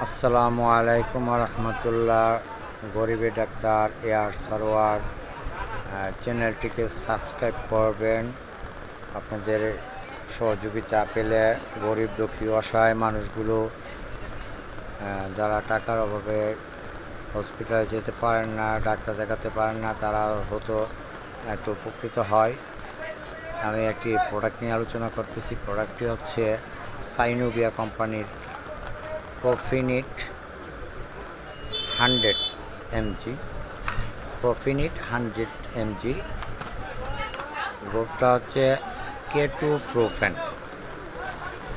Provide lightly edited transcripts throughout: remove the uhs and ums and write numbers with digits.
আসসালামু আলাইকুম রহমতুল্লাহ। গরিবে doctor air Sarwar চ্যানেলটিকে সাবস্ক্রাইব করবেন। আপনাদের সহযোগিতা পেলে গরিব দুঃখী অসহায় মানুষগুলো যারা টাকার অভাবে হসপিটালে যেতে পারেন না, ডাক্তার দেখাতে পারেন না, তারা হয়তো একটু উপকৃত হয়। আমি একটি প্রোডাক্ট নিয়ে আলোচনা করতেছি। প্রোডাক্টটি হচ্ছে সাইনোভিয়া কোম্পানির প্রফিনিট 100 mg। প্রফিনিট 100 mg গ্রুপটা হচ্ছে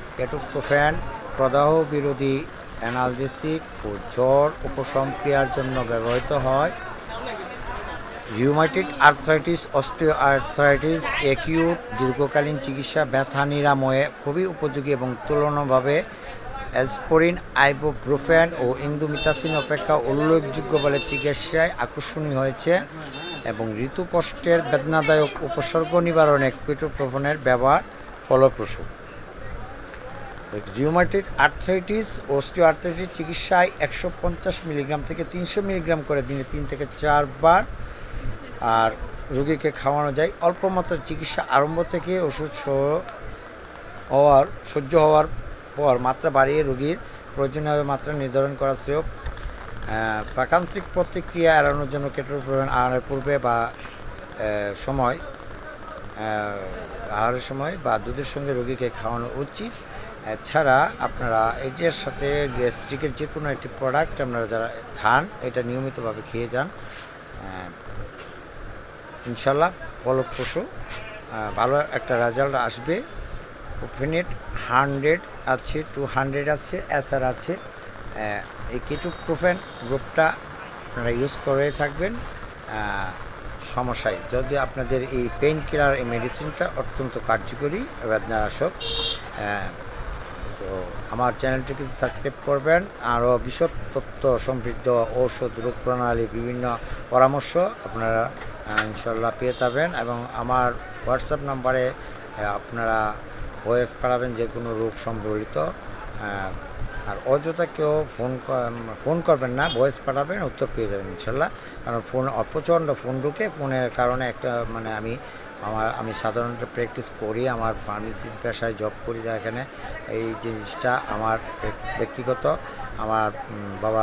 কেটোপ্রোফেন। প্রদাহ বিরোধী অ্যানালজেসিক ও জ্বর উপশম ক্রিয়ার জন্য ব্যবহৃত হয়। Rheumatic arthritis, osteo arthritis, acute দীর্ঘকালীন চিকিৎসা, ব্যথা নিরাময়ে খুবই উপযোগী এবং তুলনাভাবে অ্যাসপিরিন, আইবুপ্রোফেন ও ইন্দোমিথাসিন অপেক্ষা উল্লেখযোগ্য বলে চিকিৎসায় আকর্ষণীয় হয়েছে এবং ঋতুকষ্টের বেদনাদায়ক উপসর্গ নিবারণে কেটোপ্রোফেনের ব্যবহার ফলপ্রসূ। রিউমাটিক আর্থ্রাইটিস, অস্টিও আর্থ্রাইটিস চিকিৎসায় 150 মিলিগ্রাম থেকে 300 মিলিগ্রাম করে দিনে 3 থেকে 4 বার আর রোগীকে খাওয়ানো যায়। অল্প মাত্রার চিকিৎসা আরম্ভ থেকে ওষুধ সহ্য হওয়ার পর মাত্রা বাড়িয়ে রোগীর প্রয়োজনীয় মাত্রা নির্ধারণ করা শ্রেয়। প্রাকৃতিক প্রতিক্রিয়া এড়ানোর জন্য কেটোপ্রোফেন আহারের পূর্বে বা আহারের সময় বা দুধের সঙ্গে রোগীকে খাওয়ানো উচিত। এছাড়া আপনারা এটার সাথে গ্যাস্ট্রিকের যে কোনো একটি প্রোডাক্ট আপনারা যারা খান, এটা নিয়মিতভাবে খেয়ে যান, ইনশাল্লাহ ফলপ্রসূ ভালো একটা রেজাল্ট আসবে। প্রফিনিট 100 আছে, 200 আছে, এসআর আছে। এই কেটোপ্রোফেন গ্রুপটা আপনারা ইউজ করে থাকবেন সমস্যায়। যদি আপনাদের এই পেইন কিলার এই মেডিসিনটা অত্যন্ত কার্যকরী বেদনানাশক। তো আমার চ্যানেলটিকে সাবস্ক্রাইব করবেন। আরও বিশদ তথ্য সমৃদ্ধ ঔষধ, রোগ প্রণালী, বিভিন্ন পরামর্শ আপনারা ইনশাল্লাহ পেয়ে যাবেন এবং আমার হোয়াটসঅ্যাপ নাম্বারে আপনারা ভয়েস পাঠাবেন যে কোনো রোগ সম্বলিত। আর অযথা কেউ ফোন করবেন না, ভয়েস পাঠাবেন, উত্তর পেয়ে যাবেন ইনশাল্লাহ। কারণ প্রচণ্ড ফোন ঢুকে, ফোনের কারণে একটা আমি সাধারণত প্র্যাকটিস করি, আমার ফার্মেসির পেশায় জব করি, এখানে এই জিনিসটা আমার ব্যক্তিগত। আমার বাবা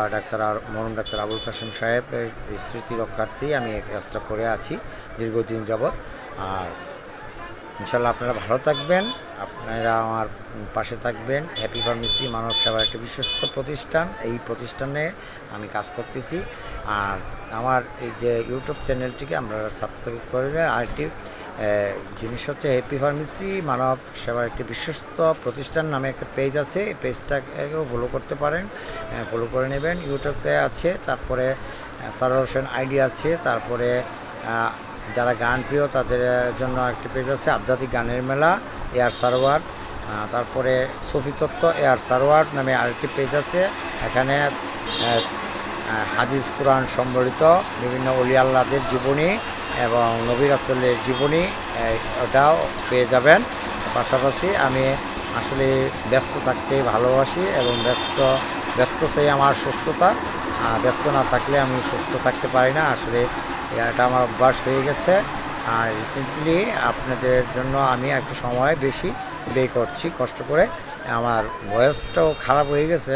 মরহুম ডাক্তার আবুল কাসেম সাহেবের স্মৃতি রক্ষার্থে আমি এই কাজটা করে আছি দীর্ঘদিন যাবৎ। আর ইনশাল্লাহ আপনারা ভালো থাকবেন, আপনারা আমার পাশে থাকবেন। হ্যাপি ফার্মেসি মানব সেবার একটি বিশ্বস্ত প্রতিষ্ঠান। এই প্রতিষ্ঠানে আমি কাজ করতেছি। আর আমার এই যে ইউটিউব চ্যানেলটিকে আপনারা সাবস্ক্রাইব করবেন। আরেকটি জিনিস হচ্ছে হ্যাপি ফার্মেসি মানব সেবার একটি বিশ্বস্ত প্রতিষ্ঠান নামে একটা পেজ আছে, এই পেজটাকেও ফলো করতে পারেন, ফলো করে নেবেন। ইউটিউবে আছে, তারপরে সারোয়ার হোসেন আইডি আছে, তারপরে যারা গান প্রিয় তাদের জন্য একটি পেজ আছে আধ্যাত্মিক গানের মেলা এয়ার সারোয়ার, তারপরে সফি তত্ত্ব এয়ার সারোয়ার নামে আরেকটি পেজ আছে। এখানে হাদিস কোরআন সম্বলিত বিভিন্ন ওলি আল্লাহদের জীবনী এবং নবী রাসূলের জীবনী ওটাও পেয়ে যাবেন। পাশাপাশি আমি আসলে ব্যস্ত থাকতে ভালোবাসি এবং ব্যস্ততাই আমার সুস্থতা। ব্যস্ত না থাকলে আমি সুস্থ থাকতে পারি না, আসলে এটা আমার অভ্যাস হয়ে গেছে। আর রিসেন্টলি আপনাদের জন্য আমি একটু সময় বেশি ব্যয় করছি কষ্ট করে। আমার বয়সটাও খারাপ হয়ে গেছে,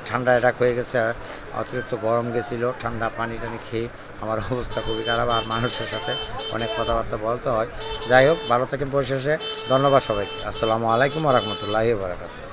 ঠান্ডা অ্যাটাক হয়ে গেছে, অতিরিক্ত গরম গেছিলো, ঠান্ডা পানি খেয়ে আমার অবস্থা খুবই খারাপ। আর মানুষের সাথে অনেক কথাবার্তা বলতে হয়। যাই হোক, ভালো থাকেন। পরিশেষে ধন্যবাদ সবাইকে। আসসালামু আলাইকুম রহমতুল্লাহি ওয়া বারাকাতুহু।